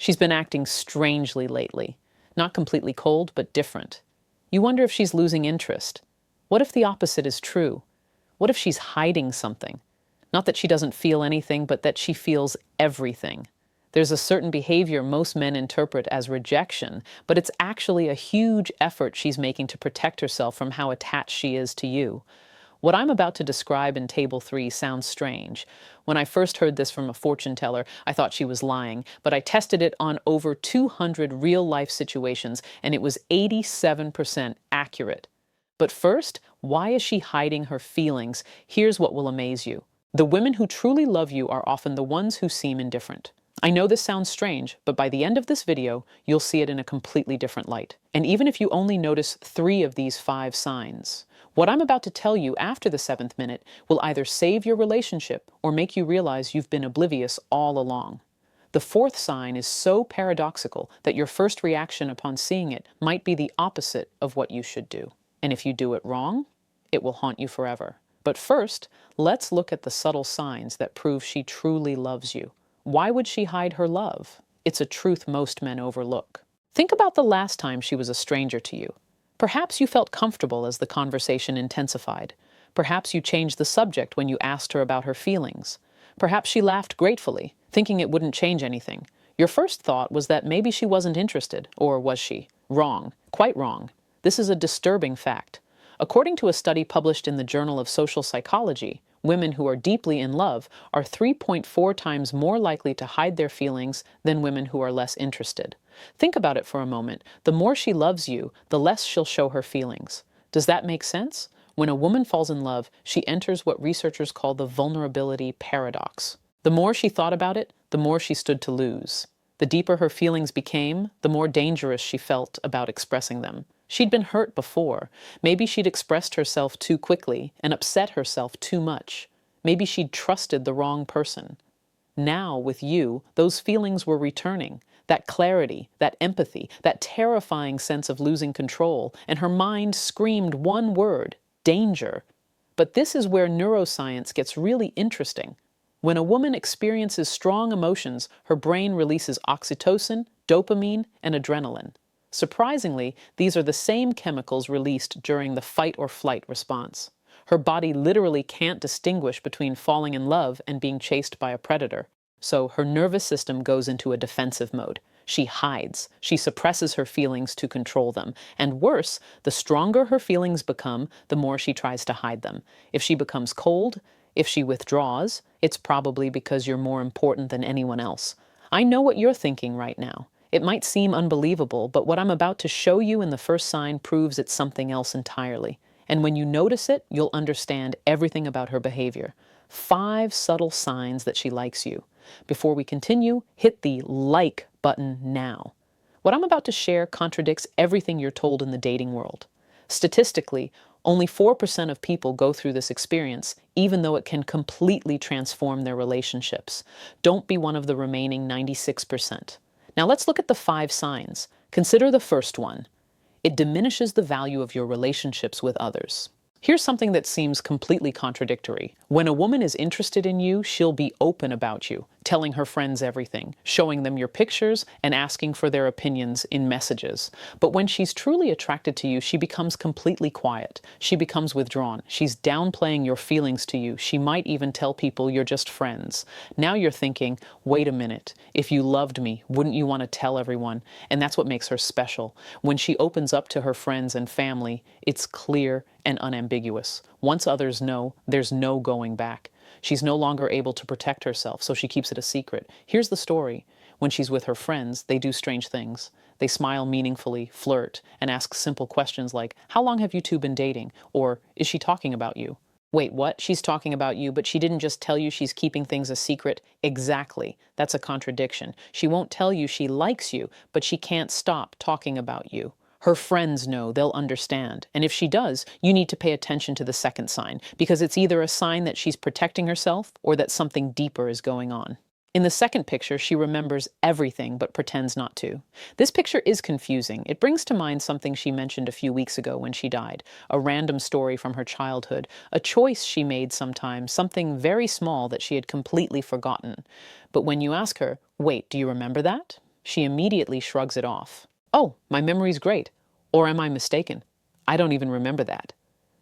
She's been acting strangely lately. Not completely cold, but different. You wonder if she's losing interest. What if the opposite is true? What if she's hiding something? Not that she doesn't feel anything, but that she feels everything. There's a certain behavior most men interpret as rejection, but it's actually a huge effort she's making to protect herself from how attached she is to you. What I'm about to describe in Table 3 sounds strange. When I first heard this from a fortune teller, I thought she was lying, but I tested it on over 200 real-life situations, and it was 87% accurate. But first, why is she hiding her feelings? Here's what will amaze you. The women who truly love you are often the ones who seem indifferent. I know this sounds strange, but by the end of this video, you'll see it in a completely different light. And even if you only notice 3 of these 5 signs, what I'm about to tell you after the 7th minute will either save your relationship or make you realize you've been oblivious all along. The 4th sign is so paradoxical that your first reaction upon seeing it might be the opposite of what you should do. And if you do it wrong, it will haunt you forever. But first, let's look at the subtle signs that prove she truly loves you. Why would she hide her love? It's a truth most men overlook. Think about the last time she was a stranger to you. Perhaps you felt comfortable as the conversation intensified. Perhaps you changed the subject when you asked her about her feelings. Perhaps she laughed gratefully, thinking it wouldn't change anything. Your first thought was that maybe she wasn't interested, or was she? Wrong, quite wrong. This is a disturbing fact. According to a study published in the Journal of Social Psychology, women who are deeply in love are 3.4 times more likely to hide their feelings than women who are less interested. Think about it for a moment. The more she loves you, the less she'll show her feelings. Does that make sense? When a woman falls in love, she enters what researchers call the vulnerability paradox. The more she thought about it, the more she stood to lose. The deeper her feelings became, the more dangerous she felt about expressing them. She'd been hurt before. Maybe she'd expressed herself too quickly and upset herself too much. Maybe she'd trusted the wrong person. Now, with you, those feelings were returning. That clarity, that empathy, that terrifying sense of losing control, and her mind screamed one word: danger. But this is where neuroscience gets really interesting. When a woman experiences strong emotions, her brain releases oxytocin, dopamine, and adrenaline. Surprisingly, these are the same chemicals released during the fight or flight response. Her body literally can't distinguish between falling in love and being chased by a predator. So her nervous system goes into a defensive mode. She hides. She suppresses her feelings to control them. And worse, the stronger her feelings become, the more she tries to hide them. If she becomes cold, if she withdraws, it's probably because you're more important than anyone else. I know what you're thinking right now. It might seem unbelievable, but what I'm about to show you in the first sign proves it's something else entirely. And when you notice it, you'll understand everything about her behavior. 5 subtle signs that she likes you. Before we continue, hit the like button now. What I'm about to share contradicts everything you're told in the dating world. Statistically, only 4% of people go through this experience, even though it can completely transform their relationships. Don't be one of the remaining 96%. Now let's look at the 5 signs. Consider the first one. It diminishes the value of your relationships with others. Here's something that seems completely contradictory. When a woman is interested in you, she'll be open about you, telling her friends everything, showing them your pictures, and asking for their opinions in messages. But when she's truly attracted to you, she becomes completely quiet. She becomes withdrawn. She's downplaying your feelings to you. She might even tell people you're just friends. Now you're thinking, wait a minute, if you loved me, wouldn't you want to tell everyone? And that's what makes her special. When she opens up to her friends and family, it's clear and unambiguous. Once others know, there's no going back. She's no longer able to protect herself, so she keeps it a secret. Here's the story. When she's with her friends, they do strange things. They smile meaningfully, flirt, and ask simple questions like, how long have you two been dating? Or, is she talking about you? Wait, what? She's talking about you, but she didn't just tell you she's keeping things a secret? Exactly. That's a contradiction. She won't tell you she likes you, but she can't stop talking about you. Her friends know, they'll understand. And if she does, you need to pay attention to the second sign, because it's either a sign that she's protecting herself or that something deeper is going on. In the second picture, she remembers everything but pretends not to. This picture is confusing. It brings to mind something she mentioned a few weeks ago when she died, a random story from her childhood, a choice she made sometime, something very small that she had completely forgotten. But when you ask her, wait, do you remember that? She immediately shrugs it off. Oh, my memory's great. Or am I mistaken? I don't even remember that.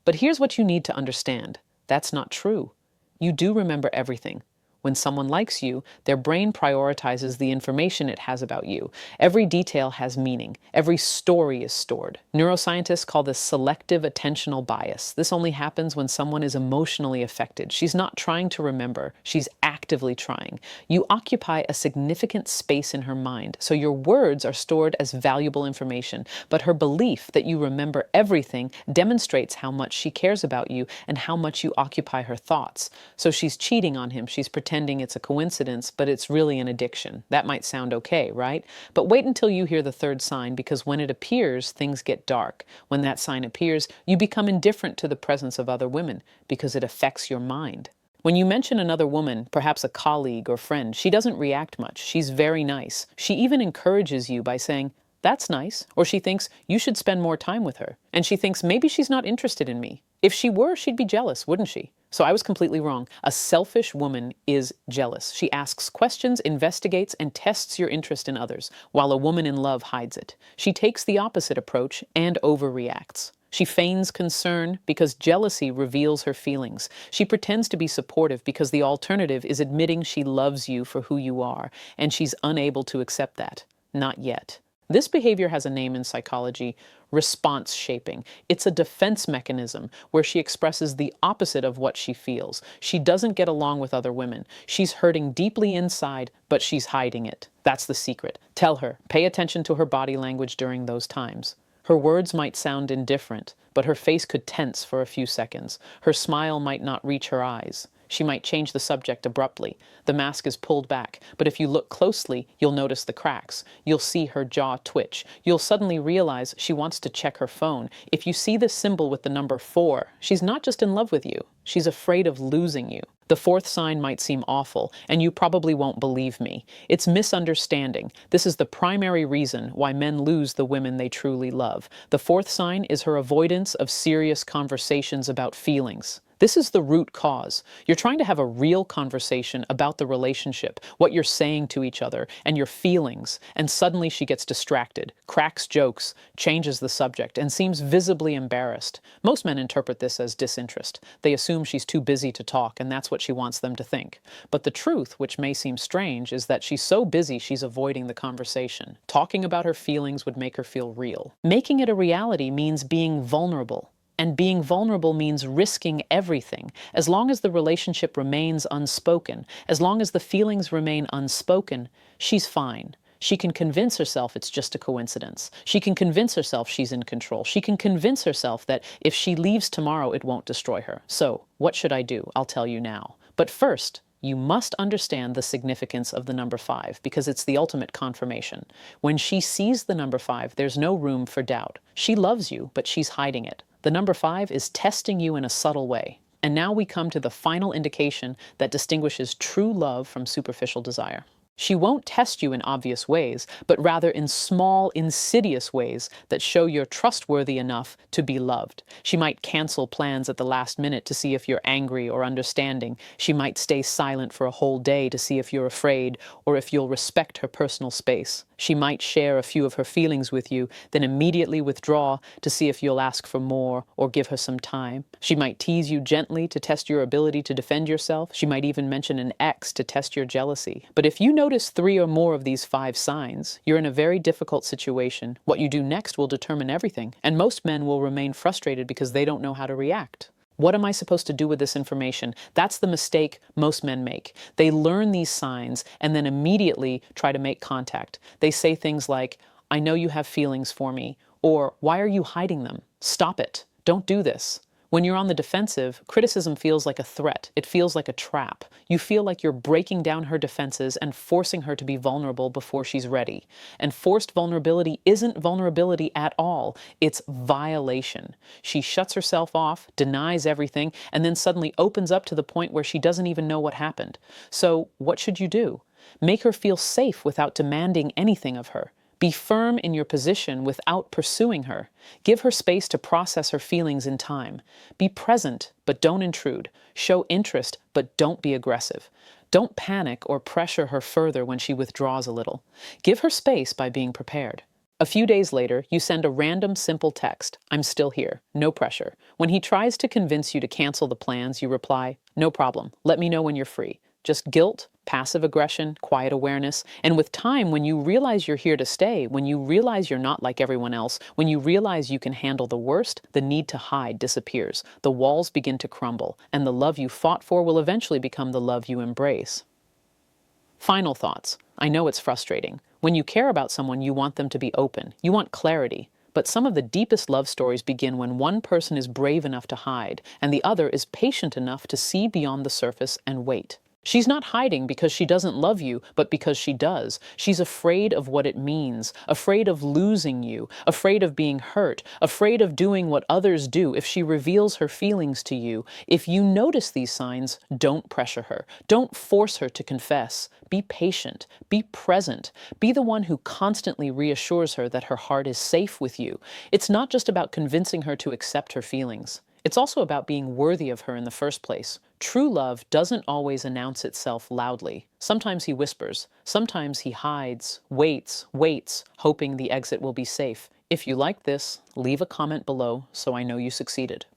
But here's what you need to understand. That's not true. You do remember everything. When someone likes you, their brain prioritizes the information it has about you. Every detail has meaning. Every story is stored. Neuroscientists call this selective attentional bias. This only happens when someone is emotionally affected. She's not trying to remember. She's actively trying. You occupy a significant space in her mind, so your words are stored as valuable information. But her belief that you remember everything demonstrates how much she cares about you and how much you occupy her thoughts. So she's cheating on him. She's pretending it's a coincidence, but it's really an addiction. That might sound okay, right? But wait until you hear the third sign, because when it appears, things get dark. When that sign appears, you become indifferent to the presence of other women because it affects your mind. When you mention another woman, perhaps a colleague or friend, she doesn't react much. She's very nice. She even encourages you by saying, "That's nice." Or she thinks you should spend more time with her. And she thinks maybe she's not interested in me. If she were, she'd be jealous, wouldn't she? So I was completely wrong. A selfish woman is jealous. She asks questions, investigates, and tests your interest in others, while a woman in love hides it. She takes the opposite approach and overreacts. She feigns concern because jealousy reveals her feelings. She pretends to be supportive because the alternative is admitting she loves you for who you are, and she's unable to accept that. Not yet. This behavior has a name in psychology: response shaping. It's a defense mechanism where she expresses the opposite of what she feels. She doesn't get along with other women. She's hurting deeply inside, but she's hiding it. That's the secret. Tell her, pay attention to her body language during those times. Her words might sound indifferent, but her face could tense for a few seconds. Her smile might not reach her eyes. She might change the subject abruptly. The mask is pulled back, but if you look closely, you'll notice the cracks. You'll see her jaw twitch. You'll suddenly realize she wants to check her phone. If you see the symbol with the number 4, she's not just in love with you. She's afraid of losing you. The fourth sign might seem awful, and you probably won't believe me. It's misunderstanding. This is the primary reason why men lose the women they truly love. The fourth sign is her avoidance of serious conversations about feelings. This is the root cause. You're trying to have a real conversation about the relationship, what you're saying to each other, and your feelings, and suddenly she gets distracted, cracks jokes, changes the subject, and seems visibly embarrassed. Most men interpret this as disinterest. They assume she's too busy to talk, and that's what she wants them to think. But the truth, which may seem strange, is that she's so busy she's avoiding the conversation. Talking about her feelings would make her feel real. Making it a reality means being vulnerable. And being vulnerable means risking everything. As long as the relationship remains unspoken, as long as the feelings remain unspoken, she's fine. She can convince herself it's just a coincidence. She can convince herself she's in control. She can convince herself that if she leaves tomorrow, it won't destroy her. So, what should I do? I'll tell you now. But first, you must understand the significance of the number 5, because it's the ultimate confirmation. When she sees the number 5, there's no room for doubt. She loves you, but she's hiding it. The number 5 is testing you in a subtle way. And now we come to the final indication that distinguishes true love from superficial desire. She won't test you in obvious ways, but rather in small, insidious ways that show you're trustworthy enough to be loved. She might cancel plans at the last minute to see if you're angry or understanding. She might stay silent for a whole day to see if you're afraid or if you'll respect her personal space. She might share a few of her feelings with you, then immediately withdraw to see if you'll ask for more or give her some time. She might tease you gently to test your ability to defend yourself. She might even mention an ex to test your jealousy. But if you notice 3 or more of these 5 signs, you're in a very difficult situation. What you do next will determine everything, and most men will remain frustrated because they don't know how to react. What am I supposed to do with this information? That's the mistake most men make. They learn these signs and then immediately try to make contact. They say things like, "I know you have feelings for me," or "Why are you hiding them? Stop it. Don't do this." When you're on the defensive, criticism feels like a threat. It feels like a trap. You feel like you're breaking down her defenses and forcing her to be vulnerable before she's ready. And forced vulnerability isn't vulnerability at all. It's violation. She shuts herself off, denies everything, and then suddenly opens up to the point where she doesn't even know what happened. So what should you do? Make her feel safe without demanding anything of her. Be firm in your position without pursuing her. Give her space to process her feelings in time. Be present, but don't intrude. Show interest, but don't be aggressive. Don't panic or pressure her further when she withdraws a little. Give her space by being prepared. A few days later, you send a random simple text, "I'm still here, no pressure." When he tries to convince you to cancel the plans, you reply, "No problem, let me know when you're free." Just guilt, passive aggression, quiet awareness. And with time, when you realize you're here to stay, when you realize you're not like everyone else, when you realize you can handle the worst, the need to hide disappears. The walls begin to crumble, and the love you fought for will eventually become the love you embrace. Final thoughts. I know it's frustrating. When you care about someone, you want them to be open. You want clarity. But some of the deepest love stories begin when one person is brave enough to hide, and the other is patient enough to see beyond the surface and wait. She's not hiding because she doesn't love you, but because she does. She's afraid of what it means, afraid of losing you, afraid of being hurt, afraid of doing what others do if she reveals her feelings to you. If you notice these signs, don't pressure her. Don't force her to confess. Be patient. Be present. Be the one who constantly reassures her that her heart is safe with you. It's not just about convincing her to accept her feelings. It's also about being worthy of her in the first place. True love doesn't always announce itself loudly. Sometimes he whispers. Sometimes he hides, waits, hoping the exit will be safe. If you like this, leave a comment below so I know you succeeded.